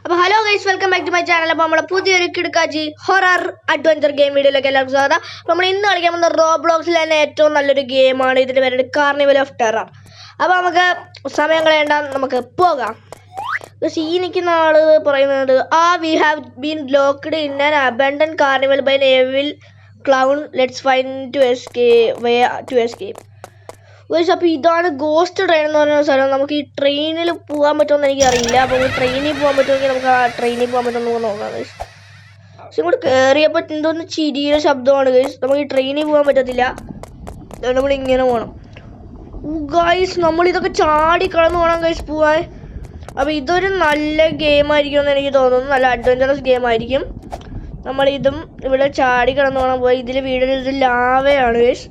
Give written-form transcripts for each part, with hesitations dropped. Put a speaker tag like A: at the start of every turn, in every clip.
A: അപ്പോൾ hello guys, welcome back to my channel. അപ്പോൾ നമ്മുടെ പുതിയൊരു കിടുക്കാച്ചി ഹൊറർ അഡ്വഞ്ചർ ഗെയിം വീഡിയോയിലേക്ക് എല്ലാവർക്കും സ്വാഗതം. അപ്പോൾ നമ്മൾ ഇന്ന് കളിക്കാൻ പോകുന്ന റോബ്ലോക്സിൽ തന്നെ ഏറ്റവും നല്ലൊരു ഗെയിമാണ്. ഇതിൻ്റെ പേര് കാർണിവൽ ഓഫ് ടെറർ. അപ്പോൾ നമുക്ക് സമയം കളയേണ്ട, നമുക്ക് പോകാം. പക്ഷേ ഈ നിൽക്കുന്ന ആൾ പറയുന്നത് we have been locked in an abandon carnival by an evil clown, let's find to escape. അപ്പോൾ ഇതാണ് ഗോസ്റ്റ് ട്രെയിൻ എന്ന് പറയുന്ന സ്ഥലം. നമുക്ക് ഈ ട്രെയിനിൽ പോകാൻ പറ്റുമെന്ന് എനിക്കറിയില്ല. അപ്പോൾ ട്രെയിനിൽ പോകാൻ പറ്റുമെങ്കിൽ നമുക്ക് ആ ട്രെയിനിൽ പോകാൻ പറ്റുമെന്ന് നോക്കാം ഗൈസ്. പക്ഷെ ഇങ്ങോട്ട് കയറിയപ്പോൾ എന്തോന്ന് ചിരിയുടെ ശബ്ദമാണ് ഗൈസ്. നമുക്ക് ഈ ട്രെയിനിൽ പോകാൻ പറ്റത്തില്ല, നമ്മൾ ഇങ്ങനെ പോകണം ഗൈസ്. നമ്മളിതൊക്കെ ചാടി കടന്നു പോകണം ഗൈസ് പോകാൻ. അപ്പോൾ ഇതൊരു നല്ല ഗെയിം ആയിരിക്കും എന്ന് എനിക്ക് തോന്നുന്നു. നല്ല അഡ്വഞ്ചറസ് ഗെയിം ആയിരിക്കും. നമ്മളിതും ഇവിടെ ചാടി കടന്നു പോകണം പോയി. ഇതിൽ വീടിന് ഇത് ലാവയാണ് ഗൈസ്.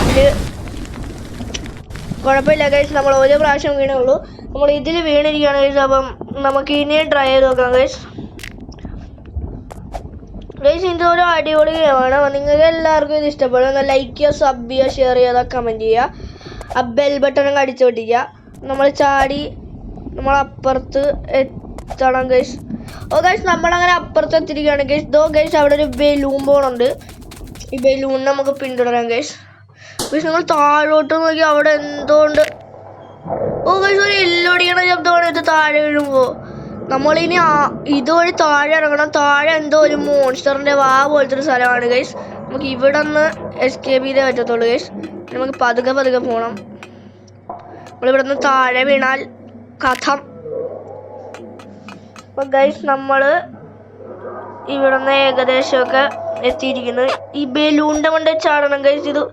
A: ഇതിൽ കുഴപ്പമില്ല ഗൈസ്, നമ്മൾ ഒരു പ്രാവശ്യം വീണേ ഉള്ളൂ. നമ്മൾ ഇതിൽ വീണിരിക്കുകയാണ് ഗൈസ്. അപ്പം നമുക്ക് ഇനിയും ട്രൈ ചെയ്ത് നോക്കാം ഗൈസ്. ഗൈസ് ഇതൊരു അടിപൊളി ഗെയിമാണ്. അപ്പം നിങ്ങൾക്ക് എല്ലാവർക്കും ഇത് ഇഷ്ടപ്പെടും. ഒന്ന് ലൈക്ക് ചെയ്യുക, സബ് ചെയ്യുക, ഷെയർ ചെയ്യുക, കമൻറ്റ് ചെയ്യുക. ആ ബെൽ ബട്ടണും അടിച്ചു പൊട്ടിക്കുക. നമ്മൾ ചാടി നമ്മളപ്പുറത്ത് എത്തണം ഗൈസ്. ഓ ഗൈസ്, നമ്മളങ്ങനെ അപ്പുറത്ത് എത്തിരിക്കുകയാണ് ഗൈസ്. ദോ ഗൈസ്, അവിടെ ഒരു ബലൂൺ പോണുണ്ട്. ഈ ബലൂൺ നമുക്ക് പിന്തുടരാം ഗൈസ്. പക്ഷെ നിങ്ങൾ താഴോട്ട് നോക്കി, അവിടെ എന്തോണ്ട്. ഓ ഗൈസ്, ഒരു എല്ലൊടിക്കണ ശബ്ദമാണ് ഇത് താഴെ വീഴുമ്പോൾ. നമ്മളിനി ഇതുവഴി താഴെ ഇറങ്ങണം. താഴെ എന്തോ ഒരു മോൺസ്റ്ററിൻ്റെ പോലത്തെ ഒരു സ്ഥലമാണ് ഗൈസ്. നമുക്ക് ഇവിടെ നിന്ന് എസ്കേപ്പ് ചെയ്തേ പറ്റത്തുള്ളൂ ഗൈസ്. നമുക്ക് പതുക്കെ പോകണം. നമ്മളിവിടെ നിന്ന് താഴെ വീണാൽ കഥം. അപ്പം ഗൈസ് നമ്മൾ ഇവിടെ നിന്ന് ഏകദേശമൊക്കെ എത്തിയിരിക്കുന്നു. ഈ ബലൂണിൻ്റെ കൊണ്ട് ചാടണം ഗൈസ്. ഇത്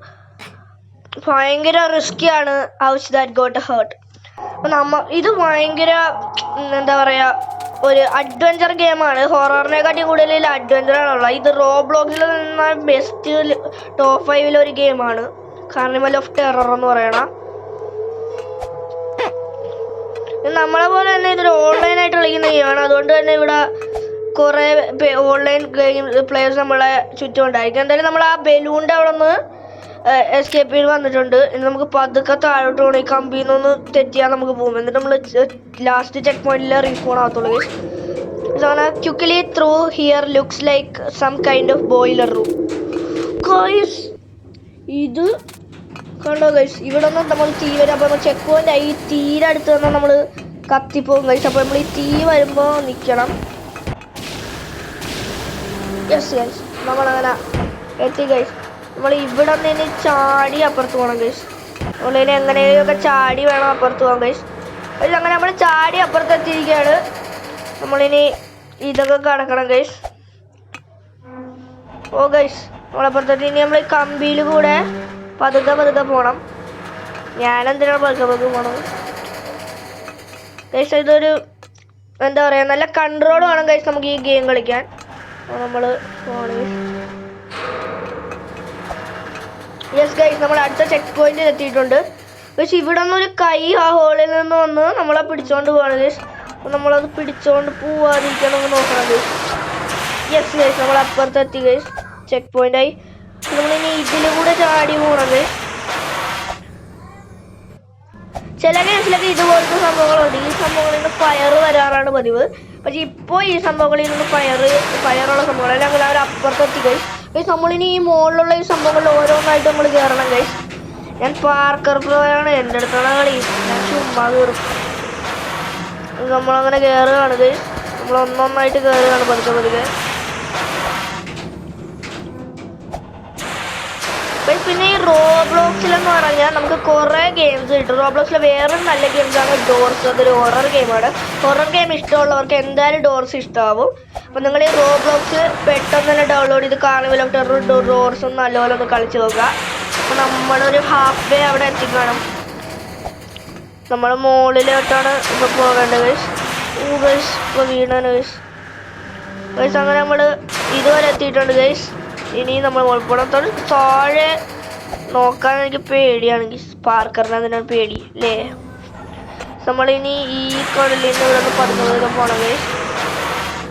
A: ഭയങ്കര റിസ്ക്കിയാണ്. House that got hurt. അപ്പം ഇത് ഭയങ്കര എന്താ പറയുക, ഒരു അഡ്വഞ്ചർ ഗെയിമാണ്. ഹൊററിനെക്കാട്ടി കൂടുതൽ അഡ്വഞ്ചറാണുള്ളത്. ഇത് റോബ്ലോക്സിൽ നിന്ന ബെസ്റ്റ് ടോപ്പ് 5 ഒരു ഗെയിമാണ് കാർണിവൽ ഓഫ് ടെറർ എന്ന് പറയണ. നമ്മളെ പോലെ തന്നെ ഇതൊരു ഓൺലൈനായിട്ട് കളിക്കുന്ന ഗെയിമാണ്. അതുകൊണ്ട് തന്നെ ഇവിടെ കുറേ ഓൺലൈൻ ഗെയിം പ്ലേയേഴ്സ് നമ്മളെ ചുറ്റും ഉണ്ടായിരിക്കും. എന്തായാലും നമ്മൾ ആ ബലൂണിൻ്റെ അവിടെ നിന്ന് എസ്കേപ്പ് ചെയ്ത് വന്നിട്ടുണ്ട്. ഇനി നമുക്ക് പതുക്കെ താഴോട്ട് പോകണം. ഈ കമ്പിയിൽ നിന്നൊന്ന് തെറ്റിയാൽ നമുക്ക് പോകും. എന്നിട്ട് നമ്മൾ ലാസ്റ്റ് ചെക്ക് പോയിന്റിൽ റീഫോൺ ആകത്തുള്ളൂ. Quickly through here looks like some kind of boiler room guys. ഇത് കണ്ടോ ഗൈസ്, ഇവിടെ നിന്ന് നമ്മൾ തീ വരും. അപ്പോൾ നമ്മൾ ചെക്ക് പോയിന്റ് ആയി. തീരെ അടുത്ത് വന്നാൽ നമ്മൾ കത്തിപ്പോകും ഗൈസ്. അപ്പോൾ നമ്മൾ ഈ തീ വരുമ്പോൾ നിൽക്കണം. യെസ് ഗൈസ്, നമ്മളങ്ങനെ എത്തി ഗൈസ്. നമ്മൾ ഇവിടെ നിന്ന് ചാടി അപ്പുറത്ത് പോകണം ഗൈസ്. നമ്മളിനി എങ്ങനെയൊക്കെ ചാടി വേണം അപ്പുറത്ത് പോകാം ഗൈസ്. അങ്ങനെ നമ്മൾ ചാടി അപ്പുറത്ത് എത്തിയിരിക്കുകയാണ്. നമ്മളിനി ഇതൊക്കെ കടക്കണം ഗൈസ്. ഓ ഗൈസ്, നമ്മളപ്പുറത്തെത്തി. ഇനി നമ്മൾ കമ്പിയിൽ കൂടെ പതുക്കെ പോകണം. ഞാനെന്തിനാണ് പതുക്കെ പോകണം ഗൈസ്. ഇതൊരു എന്താ പറയുക, നല്ല കൺട്രോൾ വേണം ഗൈസ് നമുക്ക് ഈ ഗെയിം കളിക്കാൻ. നമ്മൾ പോകണം ഗൈസ്. യെസ് ഗൈസ്, നമ്മൾ അടുത്ത ചെക്ക് പോയിന്റിൽ എത്തിയിട്ടുണ്ട്. പക്ഷെ ഇവിടെ നിന്നൊരു കൈ ആ ഹോളിൽ നിന്ന് വന്ന് നമ്മളെ പിടിച്ചോണ്ട് പോവാണ് ഗൈസ്. അപ്പം നമ്മളത് പിടിച്ചോണ്ട് പോവാതിരിക്കാൻ നമുക്ക് നോക്കണം ഗൈസ്. യെസ് ഗൈസ്, നമ്മൾ അപ്പുറത്ത് എത്തി ഗൈസ്. ചെക്ക് പോയിന്റായി. നമ്മളിനി ഇതിലൂടെ ചാടി പോകണം ഗൈസ്. ചില കേസിലൊക്കെ ഇതുപോലത്തെ സംഭവങ്ങളുണ്ട്. ഈ സംഭവങ്ങളിൽ നിന്ന് ഫയർ വരാറാണ് പതിവ്. പക്ഷെ ഇപ്പോൾ ഈ സംഭവങ്ങളിൽ നിന്ന് ഫയറുള്ള സംഭവങ്ങൾ ഞങ്ങൾ അവർ അപ്പുറത്തെത്തി ഗൈസ്. ഗൈസ് നമ്മളിനി ഈ മുകളിലുള്ള ഈ സംഭവങ്ങളിൽ ഓരോന്നായിട്ട് നമ്മൾ കയറണം ഗൈസ്. ഞാൻ പാർക്കർ പ്രോയാണ്, എൻ്റെ അടുത്താണ് കളി. ഞാൻ ചുമ്മാ കയറും. നമ്മളങ്ങനെ കയറുകയാണ് ഗൈസ്. നമ്മൾ ഒന്നൊന്നായിട്ട് കയറുകയാണ് പതുക്കെ. പിന്നെ ഈ റോബ്ലോക്സിലെന്ന് പറഞ്ഞാൽ നമുക്ക് കുറേ ഗെയിംസ് കിട്ടും. റോബ്ലോക്സിലെ വേറൊരു നല്ല ഗെയിംസാണ് ഡോർസ്. അതൊരു ഹൊറർ ഗെയിമാണ്. ഹൊറർ ഗെയിം ഇഷ്ടമുള്ളവർക്ക് എന്തായാലും ഡോർസ് ഇഷ്ടമാവും. അപ്പം നിങ്ങൾ ഈ റോബ്ലോക്സ് പെട്ടെന്ന് തന്നെ ഡൗൺലോഡ് ചെയ്ത് കാർണിവൽ ഓഫ് ടെറർ ഡോർസും നല്ലപോലെ ഒന്ന് കളിച്ച് നോക്കുക. അപ്പം നമ്മളൊരു ഹാഫ് വേ അവിടെ എത്തിക്കണം. നമ്മൾ മുകളിലോട്ടാണ് ഇപ്പോൾ പോകേണ്ടത് ഗൈസ്. ഗൈസ് ഇപ്പോൾ വീണാണ് ഗൈസ്. ഗൈസ് അങ്ങനെ നമ്മൾ ഇതുവരെ എത്തിയിട്ടുണ്ട് ഗൈസ്. ഇനി നമ്മൾ മുൾപ്പുറത്തോട് താഴെ നോക്കാൻ എനിക്ക് പേടിയാണെങ്കിൽ പാർക്കറിന് അതിനാണ് പേടി അല്ലേ. നമ്മളിനി ഈ കടലിൽ നിന്ന് ഇവിടെ നിന്ന് പതുക്കെ പോകണം ഗൈസ്.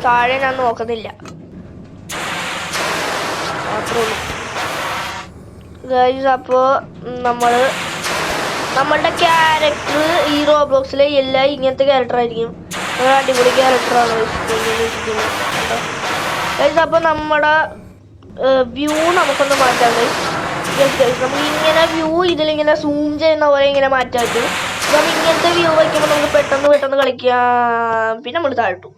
A: താഴെ ഞാൻ നോക്കുന്നില്ല, മാത്രമേ ഉള്ളൂ ഗൈസ്. അപ്പോൾ നമ്മളുടെ ക്യാരക്ടർ ഈ റോബ്ലോക്സിലെ എല്ലാം ഇങ്ങനത്തെ ക്യാരക്ടർ ആയിരിക്കും. അങ്ങനെ അടിപൊളി ക്യാരക്ടറാണ് ഗൈസ്. അപ്പോൾ നമ്മുടെ വ്യൂ നമുക്കൊന്ന് മാറ്റാം ഗൈസ്. നമുക്ക് ഇങ്ങനെ വ്യൂ ഇതിലിങ്ങനെ സൂം ചെയ്യുന്ന പോലെ ഇങ്ങനെ മാറ്റാൻ പറ്റും. നമുക്ക് ഇങ്ങനത്തെ വ്യൂ വയ്ക്കുമ്പോൾ നമുക്ക് പെട്ടെന്ന് കളിക്കാം. പിന്നെ നമ്മൾ താഴ്ത്തു.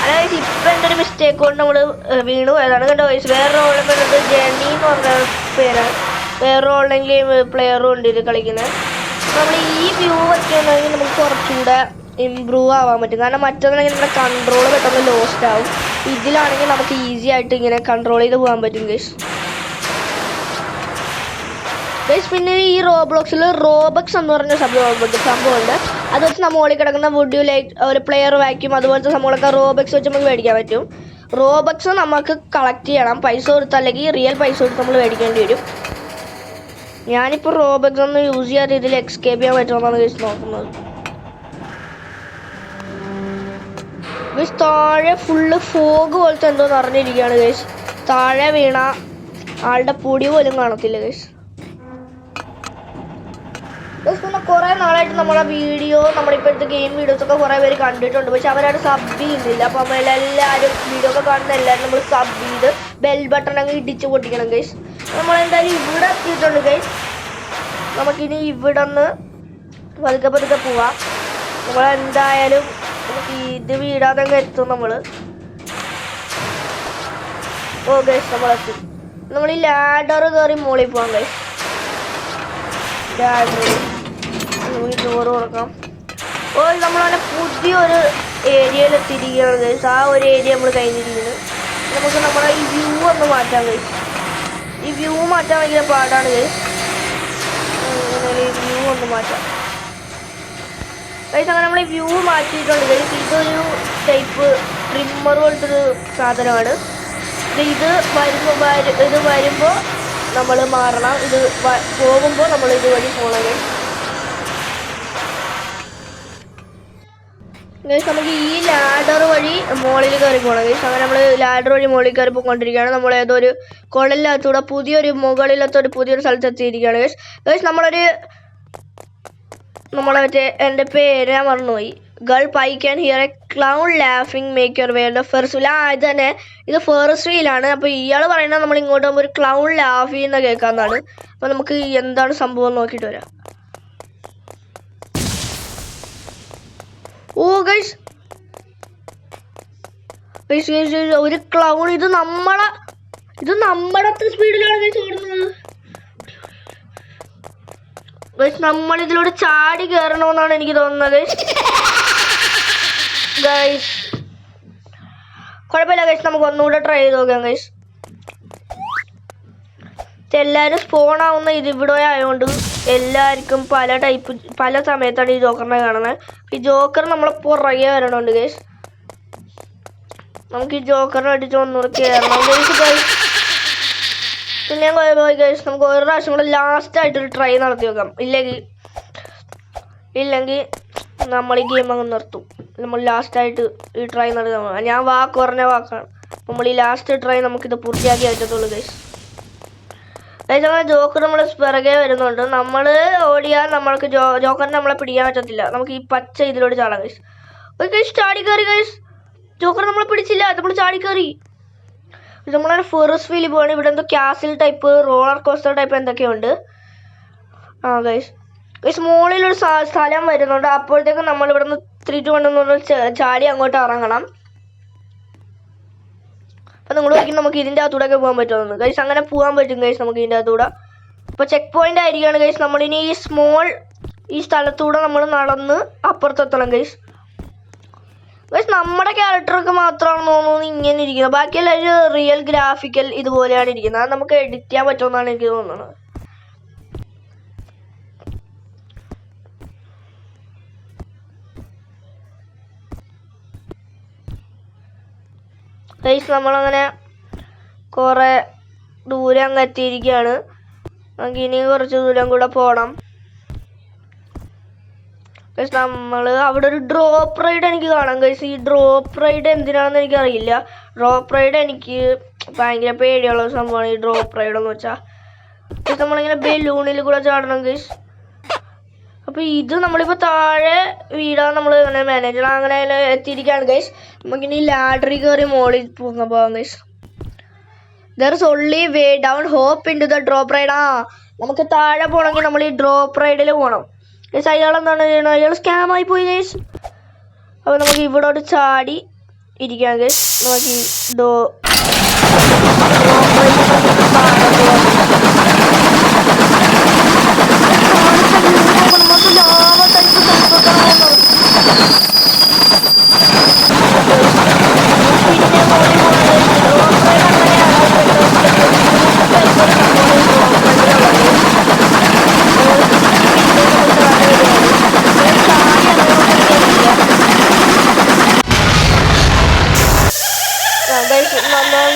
A: അതായത് ഇപ്പം എൻ്റെ ഒരു മിസ്റ്റേക്ക് കൊണ്ട് നമ്മൾ വീണു. ഏതാണ് കണ്ടോ ഗൈസ്. വേറെ റോളിൽ വരുന്നത് ജെനി എന്ന് പറഞ്ഞ പേരാണ്. വേറെ റോളിലും ഗെയിം പ്ലെയറും ഉണ്ട് ഇത് കളിക്കുന്നത്. നമ്മൾ ഈ വ്യൂ വയ്ക്കുകയാണെങ്കിൽ നമുക്ക് കുറച്ചുകൂടെ ഇമ്പ്രൂവ് ആവാൻ പറ്റും. കാരണം മറ്റൊന്നാണെങ്കിൽ നമ്മുടെ കൺട്രോൾ പെട്ടെന്ന് ലോസ്റ്റ് ആവും. ഇതിലാണെങ്കിൽ നമുക്ക് ഈസി ആയിട്ട് ഇങ്ങനെ കൺട്രോൾ ചെയ്ത് പോകാൻ പറ്റും ഗൈസ്. പിന്നെ ഈ റോബ്ലോക്സിൽ റോബക്സ് എന്ന് പറഞ്ഞ സംഭവമുണ്ട്. അത് വെച്ച് നമ്മൾ മുകളിൽ കിടക്കുന്ന വുഡ് യു ലൈക്ക് ഒരു പ്ലെയർ വാക്യൂം അതുപോലത്തെ സംഭവങ്ങളൊക്കെ റോബക്സ് വെച്ച് നമുക്ക് മേടിക്കാൻ പറ്റും. റോബക്സ് നമുക്ക് കളക്ട് ചെയ്യണം. പൈസ കൊടുത്ത് അല്ലെങ്കിൽ റിയൽ പൈസ കൊടുത്ത് നമ്മൾ മേടിക്കേണ്ടി വരും. ഞാനിപ്പോൾ റോബക്സ് ഒന്നും യൂസ് ചെയ്യാത്ത രീതിയിൽ എക്സ്കേപ്പ് ചെയ്യാൻ പറ്റുമെന്നാണ് ഗൈസ് നോക്കുന്നത്. ഗൈസ് താഴെ ഫുള്ള് ഫോഗ് പോലത്തെ എന്തോ നിറഞ്ഞിരിക്കുകയാണ് ഗൈസ്. താഴെ വീണ ആളുടെ പൊടി പോലും കാണത്തില്ല ഗൈസ്. പിന്നെ കുറേ നാളായിട്ട് നമ്മളെ വീഡിയോ നമ്മുടെ ഇപ്പോഴത്തെ ഗെയിം വീഡിയോസൊക്കെ കുറേ പേര് കണ്ടിട്ടുണ്ട്. പക്ഷെ അവരാരും സബ് ചെയ്യുന്നില്ല. അപ്പോൾ നമ്മളെല്ലാവരും വീഡിയോ ഒക്കെ കാണുന്ന എല്ലാവരും നമ്മൾ സബ് ചെയ്ത് ബെൽ ബട്ടൺ അങ്ങ് ഇടിച്ച് പൊട്ടിക്കണം ഗൈസ്. നമ്മളെന്തായാലും ഇവിടെ എത്തിയിട്ടുണ്ട് ഗൈസ്. നമുക്കിനി ഇവിടെ നിന്ന് പതുക്കെ പോവാം. നമ്മളെന്തായാലും നമുക്ക് ഇത് വീടാതെ അങ്ങ് എത്തും നമ്മൾ. ഓ ഗൈസ് നമ്മളെത്തി. നമ്മൾ ഈ ലാഡർ കയറി മുകളിൽ പോകാം ഗൈസ്. നമുക്ക് ഡോറ് തുറക്കാം. ഓ നമ്മളങ്ങനെ പുതിയൊരു ഏരിയയിൽ എത്തിയിരിക്കുകയാണ് ഗൈസ്. ആ ഒരു ഏരിയ നമ്മൾ കഴിഞ്ഞിരിക്കുന്നത്. നമുക്ക് നമ്മുടെ ഈ വ്യൂ ഒന്ന് മാറ്റാം ഗൈസ്. ഈ വ്യൂ മാറ്റാൻ ഭയങ്കര പാടാണ് ഗൈസ്. ഈ വ്യൂ ഒന്ന് മാറ്റാം ഗൈസ്. അങ്ങനെ നമ്മൾ ഈ വ്യൂ മാറ്റിയിട്ടുണ്ട് ഗൈസ്. ഇതൊരു ടൈപ്പ് ട്രിമ്മർ പോലത്തൊരു സാധനമാണ്. ഇത് വരുമ്പോൾ നമ്മൾ മാറണം. ഇത് പോകുമ്പോൾ നമ്മൾ ഇതുവഴി പോകണം ഗൈസ്. നമുക്ക് ഈ ലാഡർ വഴി മുകളിൽ കയറി പോകണം ഗൈസ്. അങ്ങനെ നമ്മൾ ലാഡർ വഴി മുകളിൽ കയറി പോയിക്കൊണ്ടിരിക്കുകയാണ്. നമ്മൾ ഏതൊരു കുഴലിനകത്തൂടെ പുതിയൊരു സ്ഥലത്ത് എത്തിയിരിക്കുകയാണ് ഗൈസ്. ഗൈസ് നമ്മളെ മറ്റേ എൻ്റെ പേര് ഞാൻ മറന്നുപോയി. Gulf I can hear a clown ലാഫിങ് make your way the Ferris wheel. ഇത് തന്നെ ഇത് ഫെർസ് വീലാണ്. അപ്പോൾ ഇയാൾ പറയുന്നത് നമ്മൾ ഇങ്ങോട്ട് പോകുമ്പോൾ ഒരു ക്ലൗൺ ലാഫ് ചെയ്യുന്ന കേൾക്കാമെന്നാണ്. അപ്പോൾ നമുക്ക് എന്താണ് സംഭവം നോക്കിയിട്ട് വരാം. ഓ ഗൈസ് ഒരു ക്ലൗൺ. ഇത് നമ്മുടെ സ്പീഡിലാണ് ഗൈസ് ഓടുന്നത്. ഗൈസ് നമ്മൾ ഇതിലൂടെ ചാടി കയറണമെന്നാണ് എനിക്ക് തോന്നുന്നത് ഗൈസ്. കുഴപ്പമില്ല ഗൈസ്. നമുക്ക് ഒന്നുകൂടെ ട്രൈ ചെയ്ത് നോക്കാം ഗൈസ്. എല്ലാവരും സ്പോൺ ആവുന്ന ഇതിവിടെ ആയതുകൊണ്ട് എല്ലാവർക്കും പല സമയത്താണ് ഈ ജോക്കറിനെ കാണുന്നത്. ഈ ജോക്കർ നമ്മളെ പുറകെ വരണുണ്ട് ഗൈസ്. നമുക്ക് ഈ ജോക്കറിനെ അടിച്ച് ഒന്നുകൂടെ കയറണം ഗൈസ്. പിന്നെ പോയി ഗൈസ്. നമുക്ക് ഒരു പ്രാവശ്യം കൂടെ ലാസ്റ്റായിട്ടൊരു ട്രൈ നടത്തി നോക്കാം. ഇല്ലെങ്കിൽ നമ്മൾ ഈ ഗെയിം അങ്ങ് നിർത്തും. നമ്മൾ ലാസ്റ്റായിട്ട് ഈ ട്രൈ നടത്താം. ഞാൻ കുറഞ്ഞ വാക്കാണ്. നമ്മൾ ഈ ലാസ്റ്റ് ട്രൈ നമുക്കിത് പൂർത്തിയാക്കി പറ്റത്തുള്ളൂ ഗൈസ്. അങ്ങനെ ജോക്കർ നമ്മൾ പിറകെ വരുന്നുണ്ട്. നമ്മൾ ഓടിയാൽ നമ്മൾക്ക് ജോക്കറിന് നമ്മളെ പിടിക്കാൻ പറ്റത്തില്ല. നമുക്ക് ഈ പച്ച ഇതിലോട്ട് ചാടാം ഗൈസ്. ഒരു ഗൈസ് ചാടി കയറി ഗൈസ്. ജോക്കർ നമ്മളെ പിടിച്ചില്ല. നമ്മൾ ചാടി കയറി. നമ്മളെ ഫെറസ് വീൽ പോവാണ്. ഇവിടെ എന്തോ ക്യാസിൽ ടൈപ്പ് റോളർ കോസ്റ്റർ ടൈപ്പ് എന്തൊക്കെയുണ്ട്. ഗൈസ് മുകളിലൊരു സ്ഥലം വരുന്നുണ്ട്. അപ്പോഴത്തേക്കും നമ്മൾ ഇവിടെ നിന്ന് 3, 2, 1 ചാടി അങ്ങോട്ട് ഇറങ്ങണം. അപ്പം നിങ്ങൾ ഒരിക്കലും നമുക്ക് ഇതിൻ്റെ അകത്തൂടെ പോകാൻ പറ്റുമെന്ന് ഗൈസ്. അങ്ങനെ പോകാൻ പറ്റും ഗൈസ് നമുക്ക് ഇതിൻ്റെ അകത്തൂടെ. അപ്പോൾ ചെക്ക് പോയിന്റ് ആയിരിക്കുകയാണ് ഗൈസ്. നമ്മളിനി ഈ സ്ഥലത്തൂടെ നമ്മൾ നടന്ന് അപ്പുറത്തെത്തണം ഗൈസ്. ഗൈസ് നമ്മുടെ ക്യാരക്ടറൊക്കെ മാത്രമാണെന്ന് തോന്നുന്നു ഇങ്ങനെ ഇരിക്കുന്നത്. ബാക്കിയെല്ലാം റിയൽ ഗ്രാഫിക്കൽ ഇതുപോലെയാണ് ഇരിക്കുന്നത്. അത് നമുക്ക് എഡിറ്റ് ചെയ്യാൻ പറ്റുമെന്നാണ് എനിക്ക് തോന്നുന്നത്. ഗൈസ് നമ്മളങ്ങനെ കുറേ ദൂരം അങ്ങ് എത്തിയിരിക്കുകയാണ്. നമുക്ക് ഇനി കുറച്ച് ദൂരം കൂടെ പോകണം ഗൈസ്. നമ്മൾ അവിടെ ഒരു ഡ്രോപ്പ് റൈഡ് എനിക്ക് കാണാം ഗൈസ്. ഈ ഡ്രോപ്പ് റൈഡ് എന്തിനാണെന്ന് എനിക്കറിയില്ല. ഡ്രോപ്പ് റൈഡ് എനിക്ക് ഭയങ്കര പേടിയുള്ള സംഭവമാണ് ഈ ഡ്രോപ്പ് റൈഡ് എന്ന് വെച്ചാൽ. ഗൈസ് നമ്മളിങ്ങനെ ബലൂണിൽ കൂടെ ചാടണം ഗൈസ്. അപ്പോൾ ഇത് നമ്മളിപ്പോൾ താഴെ വീടാൻ നമ്മൾ അങ്ങനെ മാനേജർ അങ്ങനെ എത്തിയിരിക്കുകയാണ് ഗൈസ്. നമുക്കിനി ലാഡറി കയറി മോളിൽ പോകാം guys. There is only way down hop in to the drop ride. നമുക്ക് താഴെ പോകണമെങ്കിൽ നമ്മൾ ഈ ഡ്രോപ്പ് റൈഡിൽ പോകണം ഗൈസ്. അയാൾ എന്താണ് ചെയ്യണം? അയാൾ സ്കാമായി പോയി ഗൈസ്. അപ്പോൾ നമുക്ക് ഇവിടോട്ട് ചാടി ഇരിക്കാം ഗൈസ്. നമുക്ക് ഈ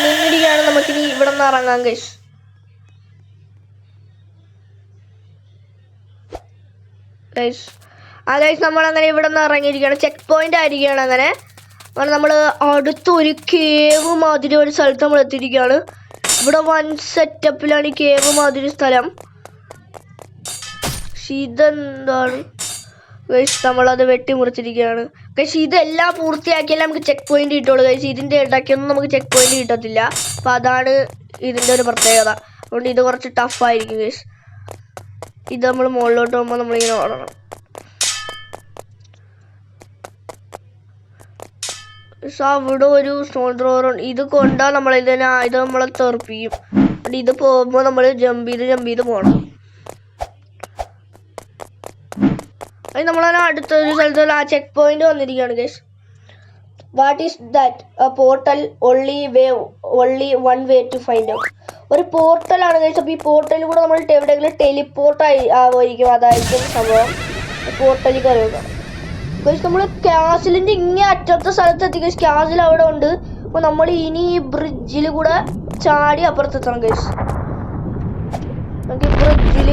A: നിന്നിരിക്കുകയാണ്. നമുക്കിനി ഇവിടെ നിന്ന് ഇറങ്ങാം ഗൈസ്. ഗൈസ് നമ്മളങ്ങനെ ഇവിടെ നിന്ന് ഇറങ്ങിയിരിക്കുകയാണ്. ചെക്ക് പോയിന്റ് ആയിരിക്കുകയാണ്. അങ്ങനെ നമ്മൾ അടുത്തൊരു കേവ് മാതിരി ഒരു സ്ഥലത്ത് നമ്മൾ എത്തിയിരിക്കുകയാണ്. ഇവിടെ വൺ സെറ്റപ്പിലാണ് ഈ കേവ് മാതിരി സ്ഥലം. ഇതെന്താണ് ഗൈസ്? നമ്മളത് വെട്ടിമുറിച്ചിരിക്കുകയാണ് ഗൈസ്. ഇതെല്ലാം പൂർത്തിയാക്കിയാലേ നമുക്ക് ചെക്ക് പോയിന്റ് കിട്ടുള്ളൂ ഗൈസ്. ഇതിൻ്റെ ഇടയ്ക്കൊന്നും നമുക്ക് ചെക്ക് പോയിന്റ് കിട്ടത്തില്ല. അപ്പം അതാണ് ഇതിൻ്റെ ഒരു പ്രത്യേകത. അതുകൊണ്ട് ഇത് കുറച്ച് ടഫായിരിക്കും ഗൈസ്. ഇത് നമ്മൾ മുകളിലോട്ട് പോകുമ്പോൾ നമ്മളിങ്ങനെ ഓടണം. അവിടെ ഒരു സ്റ്റോൺ ത്രോവർ ഉണ്ട്. ഇത് കൊണ്ടാൽ ഇത് നമ്മളെ തെറിപ്പിക്കും. ഇത് പോകുമ്പോൾ നമ്മൾ ജമ്പ് ചെയ്ത് പോകണം. അത് നമ്മളെ അടുത്തൊരു സ്ഥലത്ത് ആ ചെക്ക് പോയിന്റ് വന്നിരിക്കുകയാണ് guys. What is that? A portal only one way to find out. ഒരു പോർട്ടലാണ് ഗൈസ്. അപ്പോൾ ഈ പോർട്ടലിൽ കൂടെ നമ്മൾ എവിടെയെങ്കിലും ടെലിപ്പോർട്ട് ആയിരിക്കും. അതായിരിക്കും സംഭവം. പോർട്ടലിൽ കയറി വെക്കാം ഗൈസ്. നമ്മൾ കാസിലിൻ്റെ ഇങ്ങനെ അറ്റത്തെ സ്ഥലത്ത് എത്തി ഗൈസ്. കാസിൽ അവിടെ ഉണ്ട്. അപ്പോൾ നമ്മൾ ഇനി ഈ ബ്രിഡ്ജിൽ കൂടെ ചാടി അപ്പുറത്തെത്തണം ഗൈസ്. നമുക്ക് ഈ ബ്രിഡ്ജിൽ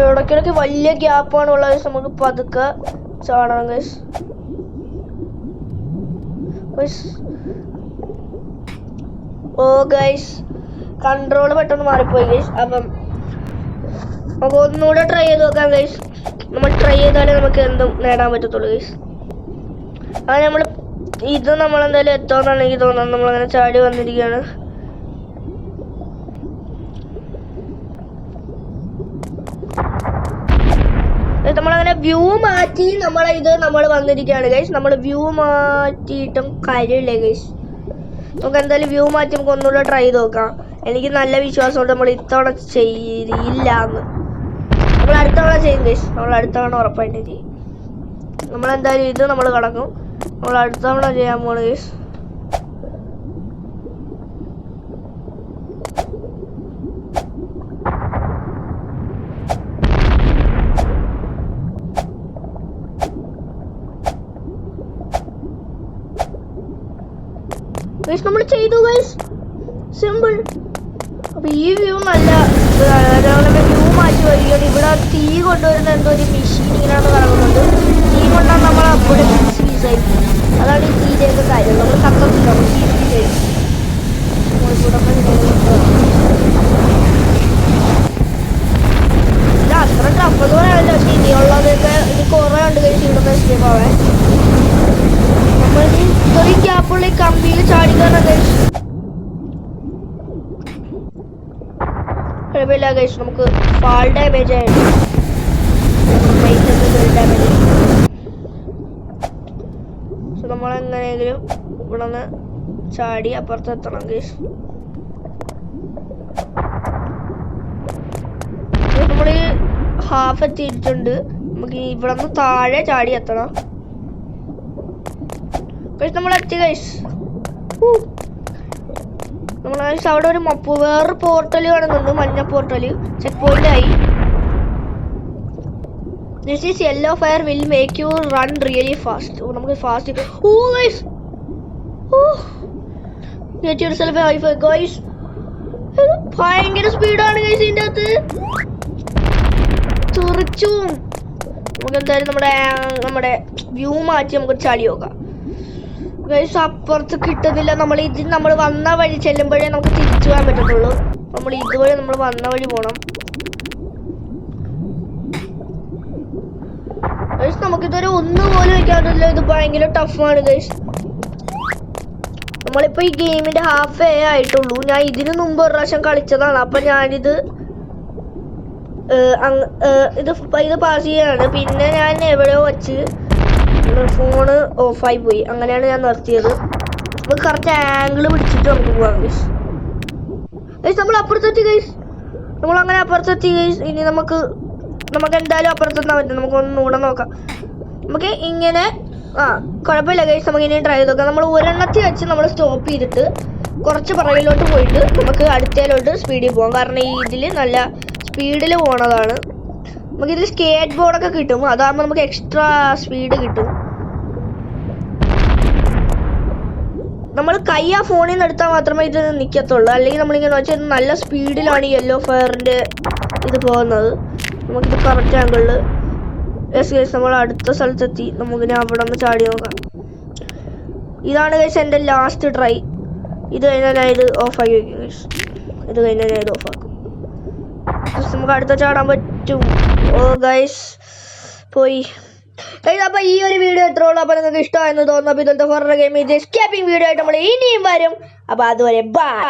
A: ഇടയ്ക്കിടയ്ക്ക് വലിയ ഗ്യാപ്പാണ് ഉള്ളത്. നമുക്ക് പതുക്കെ ചാടണം ഗൈസ്. ഓ ഗൈസ്, കൺട്രോൾ പെട്ടെന്ന് മാറിപ്പോയി ഗൈസ്. അപ്പം നമുക്ക് ഒന്നുകൂടെ ട്രൈ ചെയ്ത് നോക്കാം ഗൈസ്. നമ്മൾ ട്രൈ ചെയ്താലേ നമുക്ക് എന്തും നേടാൻ പറ്റത്തുള്ളൂ ഗൈസ്. അത് നമ്മളെന്തായാലും എത്തുമെന്നാണ് എനിക്ക് തോന്നുന്നത്. നമ്മളങ്ങനെ ചാടി വന്നിരിക്കുകയാണ്. നമ്മളങ്ങനെ വ്യൂ മാറ്റി നമ്മൾ വന്നിരിക്കുകയാണ് ഗൈസ്. നമ്മൾ വ്യൂ മാറ്റിയിട്ടും കാര്യമില്ലേ ഗൈസ്. നമുക്ക് എന്തായാലും വ്യൂ മാറ്റി നമുക്ക് ഒന്നുകൂടെ ട്രൈ ചെയ്ത് നോക്കാം. എനിക്ക് നല്ല വിശ്വാസമുണ്ട് നമ്മൾ ഇത്തവണ ചെയ്യില്ല എന്ന്. നമ്മൾ അടുത്ത തവണ ചെയ്യും ഗൈസ്. നമ്മൾ അടുത്ത തവണ ഉറപ്പായിട്ട് ചെയ്യും. നമ്മളെന്തായാലും ഇത് നമ്മൾ കടക്കും. നമ്മൾ അടുത്ത തവണ ചെയ്യാൻ പോണ് ഗൈസ്. നമ്മൾ ചെയ്തു ഗൈസ്. സിമ്പിൾ. അപ്പൊ ഈ വ്യൂ നല്ല വ്യൂ മാറ്റി വരികയാണ്. ഇവിടെ തീ കൊണ്ടുവരുന്ന എന്തോ ഒരു മെഷീൻ ഇങ്ങനെയാണ് കറങ്ങുന്നുണ്ട്. തീ കൊണ്ടാണ് നമ്മൾ അപ്പോഴും ഫീസായി. അതാണ് ഈ തീയിലേക്ക് കാര്യം. നമ്മൾ കത്തത്തില്ല, നമ്മൾ തീ ചെയ്യും. ഇത് അത്ര ടഫെന്ന് പറയാനില്ല. പക്ഷെ ഇനിയുള്ളതൊക്കെ ഇത് കുറേ ഉണ്ട് കഴിച്ച് ഇവിടെ എസ്കേപ്പ് ആവാൻ. നമ്മൾ ഇത്രയും ഗ്യാപ്പുള്ള ഈ കമ്പിയിൽ ചാടിക്കാനാണ് കഴിച്ചു. കുഴപ്പമില്ല കഴിച്ചു. നമുക്ക് ഫാൾ ഡാമേജ് ആയിരുന്നു. സോ നമ്മളെങ്ങനെയെങ്കിലും ഇവിടെ നിന്ന് ചാടി അപ്പുറത്തെത്തണം കഴിച്ചു. നമ്മൾ ഹാഫ് എത്തിയിട്ടുണ്ട്. നമുക്ക് ഇവിടെ നിന്ന് താഴെ ചാടി എത്തണം. നമ്മൾ എത്തി ഗൈസ്. നമ്മൾ അവിടെ ഒരു വേറൊരു പോർട്ടൽ കാണുന്നുണ്ട്. മഞ്ഞ പോർട്ടൽ. ചെക്ക് പോയിന്റ് ആയി. This is yellow fire will make you run really fast. നമുക്ക് fast. Oh guys, get yourself a high guys. ഭയങ്കര സ്പീഡാണ് ഗൈസ് ഇതിൻ്റെ അകത്ത്. തെറിച്ചു. നമുക്ക് എന്തായാലും നമ്മുടെ വ്യൂ മാറ്റി നമുക്ക് ചാടി നോക്കാം ഗൈസ്. അപ്പുറത്ത് കിട്ടുന്നില്ല. നമ്മൾ വന്ന വഴി ചെല്ലുമ്പോഴേ നമുക്ക് തിരിച്ചു പോകാൻ പറ്റത്തുള്ളൂ. നമ്മൾ ഇതുവഴി നമ്മൾ വന്ന വഴി പോകണം. നമുക്കിതൊരു ഒന്ന് പോലും വയ്ക്കാറില്ല. ഇത് ഭയങ്കര ടഫാണ് ഗൈസ്. നമ്മളിപ്പോൾ ഈ ഗെയിമിൻ്റെ ഹാഫ് ആയിട്ടുള്ളൂ. ഞാൻ ഇതിന് മുമ്പ് ഒരു പ്രാവശ്യം കളിച്ചതാണ്. അപ്പം ഞാനിത് ഇത് പാസ് ചെയ്യാണ്. പിന്നെ ഞാൻ എവിടെയോ വച്ച് ഫോണ് ഓഫായി പോയി. അങ്ങനെയാണ് ഞാൻ നിർത്തിയത്. നമുക്ക് കറക്റ്റ് ആംഗിൾ പിടിച്ചിട്ട് നമുക്ക് പോകാം ഗൈസ്. നമ്മൾ അപ്പുറത്തെത്തി ഗൈസ്. നമ്മളങ്ങനെ അപ്പുറത്തെത്തി ഗൈസ്. ഇനി നമുക്ക് എന്തായാലും അപ്പുറത്തെത്താൻ പറ്റും. നമുക്കൊന്നുകൂടെ നോക്കാം. നമുക്ക് ഇങ്ങനെ കുഴപ്പമില്ല ഗൈസ്. നമുക്ക് ഇനി ട്രൈ ചെയ്ത് നോക്കാം. നമ്മൾ ഒരെണ്ണത്തിൽ വെച്ച് നമ്മൾ സ്റ്റോപ്പ് ചെയ്തിട്ട് കുറച്ച് പുറകിലോട്ട് പോയിട്ട് നമുക്ക് അടുത്തയിലോട്ട് സ്പീഡിൽ പോകാം. കാരണം ഈ ഇതിൽ നല്ല സ്പീഡിൽ പോണതാണ്. നമുക്കിതിൽ സ്കേറ്റ് ബോർഡൊക്കെ കിട്ടും. അതാകുമ്പോൾ നമുക്ക് എക്സ്ട്രാ സ്പീഡ് കിട്ടും. നമ്മൾ കൈ ആ ഫോണിൽ നിന്ന് എടുത്താൽ മാത്രമേ ഇത് നിൽക്കത്തുള്ളൂ. അല്ലെങ്കിൽ നമ്മളിങ്ങനെ വെച്ചാൽ നല്ല സ്പീഡിലാണ് ഈ യെല്ലോ ഫയറിൻ്റെ ഇത് പോകുന്നത്. നമുക്കിത് കറക്റ്റ് ആംഗിളിൽ ഗൈസ് നമ്മൾ അടുത്ത സ്ഥലത്തെത്തി. നമുക്കിനി അവിടെ നിന്ന് ചാടി നോക്കാം. ഇതാണ് ഗൈസ് എൻ്റെ ലാസ്റ്റ് ട്രൈ. ഇത് കഴിഞ്ഞാൽ ഞാൻ ഇത് ഓഫാക്കി വയ്ക്കും ഗൈസ്. ഇത് കഴിഞ്ഞാൽ ഞാൻ ഇത് ഓഫാക്കും. നമുക്ക് അടുത്ത ചാടാൻ പറ്റും. ഓ ഗൈസ് പോയി. അപ്പോൾ ഈ ഒരു വീഡിയോ എത്ര ഉള്ളൂ. അപ്പോൾ നിങ്ങൾക്ക് ഇഷ്ടമായെന്ന് തോന്നുന്നു. അപ്പോൾ ഇതുപോലത്തെ ഹൊറർ ഗെയിം ഇത് എസ്കേപ്പിംഗ് വീഡിയോ ആയിട്ട് നമ്മൾ ഇനിയും വരും. അപ്പോൾ അതുവരെ ബൈ.